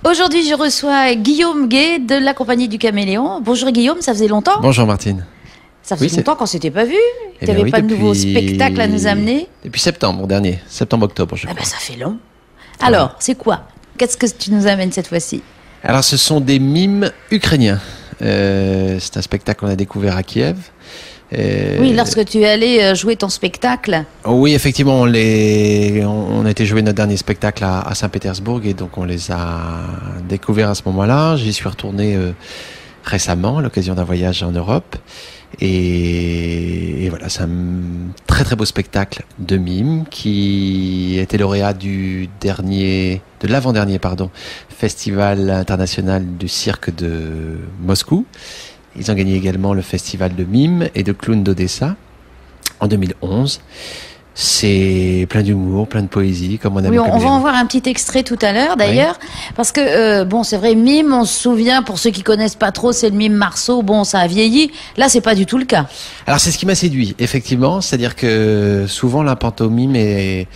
Aujourd'hui, je reçois Guillaume Gay de la Compagnie du Caméléon. Bonjour Guillaume, ça faisait longtemps? Bonjour Martine. Ça faisait longtemps qu'on ne s'était pas vu. Tu Eh bien n'avais oui, pas de nouveau spectacle à nous amener? Depuis septembre dernier, septembre-octobre je crois. Ça fait long. Alors, c'est quoi? Qu'est-ce que tu nous amènes cette fois-ci? Alors ce sont des mimes ukrainiens. C'est un spectacle qu'on a découvert à Kiev. Oui, lorsque tu es allé jouer ton spectacle. Oui, effectivement, on a été jouer notre dernier spectacle à Saint-Pétersbourg et donc on les a découverts à ce moment-là. J'y suis retourné récemment à l'occasion d'un voyage en Europe. Et voilà, c'est un très très beau spectacle de mime qui était lauréat de l'avant-dernier Festival international du cirque de Moscou. Ils ont gagné également le festival de mime et de clown d'Odessa en 2011. C'est plein d'humour, plein de poésie, comme on aime. Oui, on va en voir un petit extrait tout à l'heure, d'ailleurs, parce que bon, c'est vrai, mime, on se souvient, pour ceux qui connaissent pas trop, c'est le mime Marceau. Bon, ça a vieilli. Là, c'est pas du tout le cas. Alors, c'est ce qui m'a séduit, effectivement. C'est-à-dire que souvent la pantomime est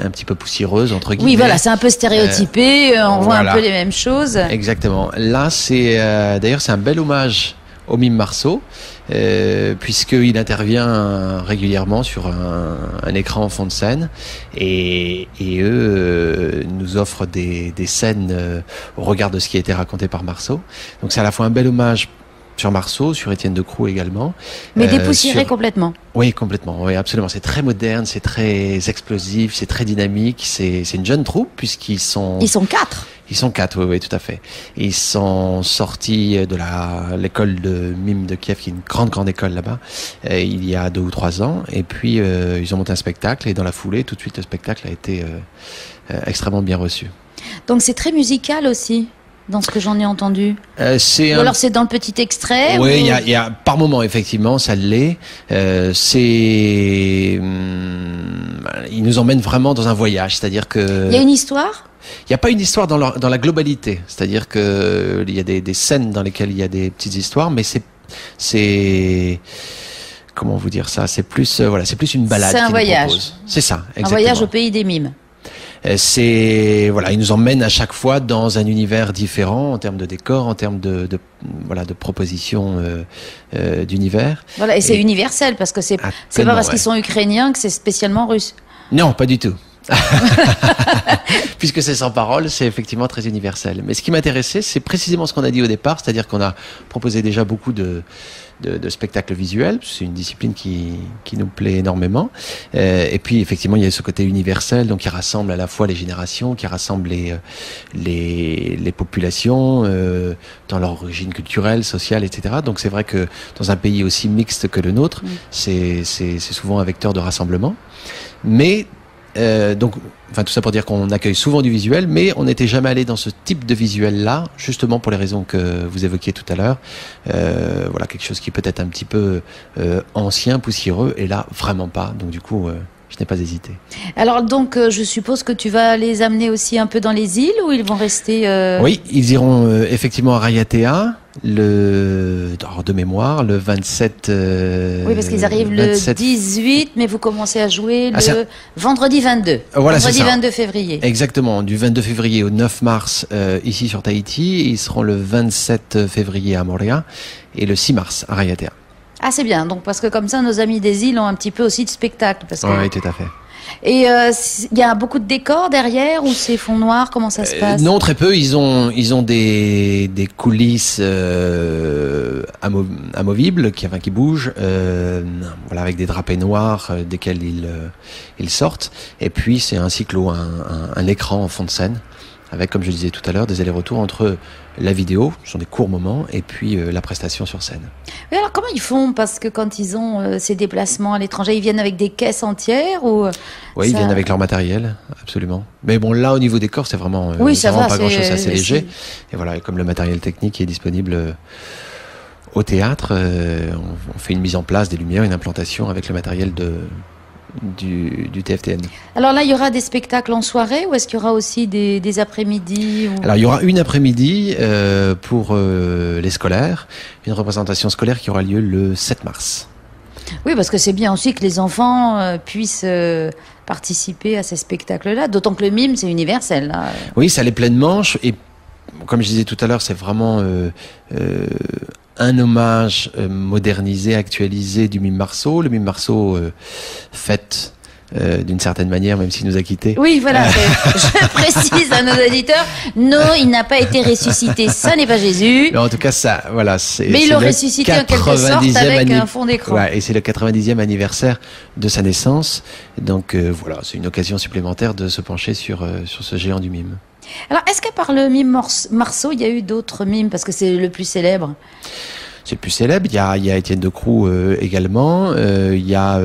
un petit peu poussiéreuse, entre guillemets. Oui, voilà, c'est un peu stéréotypé. On voit un peu les mêmes choses. Exactement. Là, d'ailleurs, c'est un bel hommage au mime Marceau, puisqu'il intervient régulièrement sur un écran en fond de scène et eux nous offrent des scènes au regard de ce qui a été raconté par Marceau. Donc c'est à la fois un bel hommage sur Marceau, sur Étienne Decroux également. Mais dépoussiéré complètement. Oui, complètement. Oui, absolument. C'est très moderne, c'est très explosif, c'est très dynamique. C'est une jeune troupe puisqu'ils sont... Ils sont 4. Ils sont 4, oui, tout à fait. Ils sont sortis de l'école de mime de Kiev, qui est une grande école là-bas, il y a 2 ou 3 ans. Et puis, ils ont monté un spectacle et dans la foulée, tout de suite, le spectacle a été extrêmement bien reçu. Donc, c'est très musical aussi, dans ce que j'en ai entendu. Ou alors c'est dans le petit extrait? Oui, il y a par moment, effectivement, ça l'est. Ils nous emmènent vraiment dans un voyage, c'est-à-dire que... Il y a une histoire? Il n'y a pas une histoire dans la globalité, c'est-à-dire que il y a des scènes dans lesquelles il y a des petites histoires, mais c'est comment vous dire ça? C'est plus c'est plus une balade. C'est un voyage. C'est ça, exactement. Un voyage au pays des mimes. Ils nous emmènent à chaque fois dans un univers différent en termes de décor, en termes de propositions d'univers. Voilà, et c'est universel parce que c'est pas parce qu'ils sont ukrainiens que c'est spécialement russe. Non, pas du tout. Puisque c'est sans parole, c'est effectivement très universel. Mais ce qui m'intéressait, c'est précisément ce qu'on a dit au départ, c'est-à-dire qu'on a proposé déjà beaucoup de spectacles visuels, c'est une discipline qui nous plaît énormément. Et puis effectivement, il y a ce côté universel, donc qui rassemble à la fois les générations, qui rassemble les populations dans leur origine culturelle, sociale, etc. Donc c'est vrai que dans un pays aussi mixte que le nôtre, c'est souvent un vecteur de rassemblement. Mais tout ça pour dire qu'on accueille souvent du visuel, mais on n'était jamais allé dans ce type de visuel-là, justement pour les raisons que vous évoquiez tout à l'heure. Quelque chose qui peut être un petit peu ancien, poussiéreux, et là, vraiment pas. Donc du coup, je n'ai pas hésité. Alors donc, je suppose que tu vas les amener aussi un peu dans les îles, ou ils vont rester... Oui, ils iront effectivement à Raiatea, de mémoire, le 27... oui, parce qu'ils arrivent le 18, mais vous commencez à jouer le vendredi 22. Voilà, vendredi 22 février. Exactement, du 22 février au 9 mars ici sur Tahiti. Ils seront le 27 février à Moorea et le 6 mars à Raiatea. Ah, c'est bien, donc parce que comme ça, nos amis des îles ont un petit peu aussi de spectacle. Oui, tout à fait. Et il y a beaucoup de décors derrière ou c'est fond noir? Comment ça se passe? Non, très peu. Ils ont des coulisses amovibles qui bougent, avec des drapés noirs desquels ils sortent. Et puis c'est un cyclo, un écran en fond de scène, avec, comme je disais tout à l'heure, des allers-retours entre la vidéo, ce sont des courts moments, et puis la prestation sur scène. Oui, alors comment ils font? Parce que quand ils ont ces déplacements à l'étranger, ils viennent avec des caisses entières ou Oui, ils viennent avec leur matériel, absolument. Mais bon, là, au niveau des corps, c'est vraiment, ça va, pas grand-chose, c'est assez léger. Et voilà, comme le matériel technique est disponible au théâtre, on fait une mise en place des lumières, une implantation avec le matériel du TFTN. Alors là, il y aura des spectacles en soirée ou est-ce qu'il y aura aussi des après-midi Alors, il y aura une après-midi pour les scolaires, une représentation scolaire qui aura lieu le 7 mars. Oui, parce que c'est bien aussi que les enfants puissent participer à ces spectacles-là. D'autant que le mime, c'est universel. Là. Oui, ça l'est pleinement. Et comme je disais tout à l'heure, c'est vraiment un hommage modernisé, actualisé du mime Marceau. Le mime Marceau fête d'une certaine manière, même s'il nous a quittés. Oui, voilà, je précise à nos auditeurs, non, il n'a pas été ressuscité, ça n'est pas Jésus. Mais en tout cas, ça, voilà, mais il l'a ressuscité en quelque sorte avec un fond d'écran. Ouais, et c'est le 90e anniversaire de sa naissance. Donc voilà, c'est une occasion supplémentaire de se pencher sur ce géant du mime. Alors, est-ce qu'à part le mime Marceau, il y a eu d'autres mimes, parce que c'est le plus célèbre? C'est le plus célèbre. Il y a Étienne Decroux également. Il y a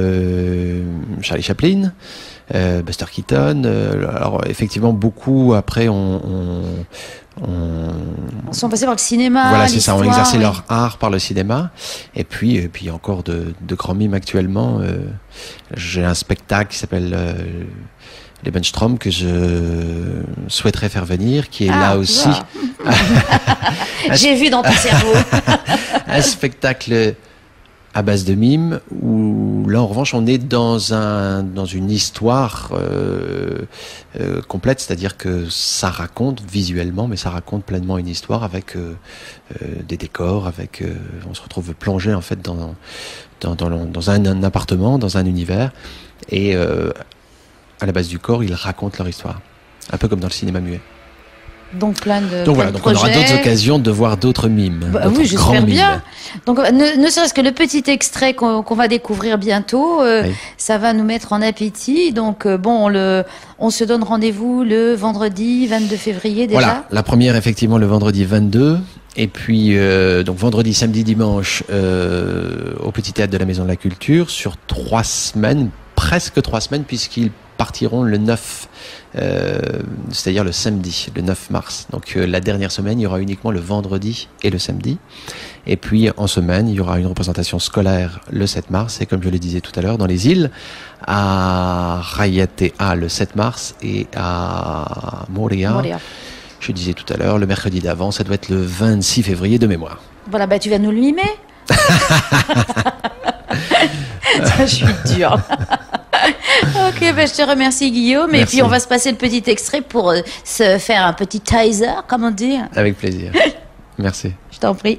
Charlie Chaplin, Buster Keaton. Alors effectivement, beaucoup après on sont passés par le cinéma. Voilà, c'est ça. On exercé oui. leur art par le cinéma. Et puis encore de grands mimes actuellement. J'ai un spectacle qui s'appelle les Benstrom que je souhaiterais faire venir, qui est là aussi. J'ai vu dans ton cerveau. Un spectacle à base de mimes où là en revanche on est dans une histoire complète, c'est-à-dire que ça raconte visuellement, mais ça raconte pleinement une histoire avec des décors, avec on se retrouve plongé en fait dans un appartement, dans un univers, et à la base du corps, ils racontent leur histoire. Un peu comme dans le cinéma muet. Donc plein de Donc voilà, donc on aura d'autres occasions de voir d'autres mimes. Bah, oui, j'espère bien. Donc ne serait-ce que le petit extrait qu'on va découvrir bientôt, oui. Ça va nous mettre en appétit. Donc bon, on se donne rendez-vous le vendredi 22 février déjà. Voilà, la première effectivement le vendredi 22. Et puis donc vendredi, samedi, dimanche au Petit Théâtre de la Maison de la Culture sur 3 semaines, presque 3 semaines, puisqu'ils partiront le 9, c'est-à-dire le samedi, le 9 mars. Donc la dernière semaine, il y aura uniquement le vendredi et le samedi. Et puis en semaine, il y aura une représentation scolaire le 7 mars. Et comme je le disais tout à l'heure, dans les îles, à Raiatea le 7 mars et à Moria. Je disais tout à l'heure, le mercredi d'avant, ça doit être le 26 février de mémoire. Voilà, bah tu vas nous le mimer. Je suis dure. Ok, ben je te remercie Guillaume. Merci. Et puis on va se passer le petit extrait pour se faire un petit teaser, comme on dit. Avec plaisir. Merci. Je t'en prie.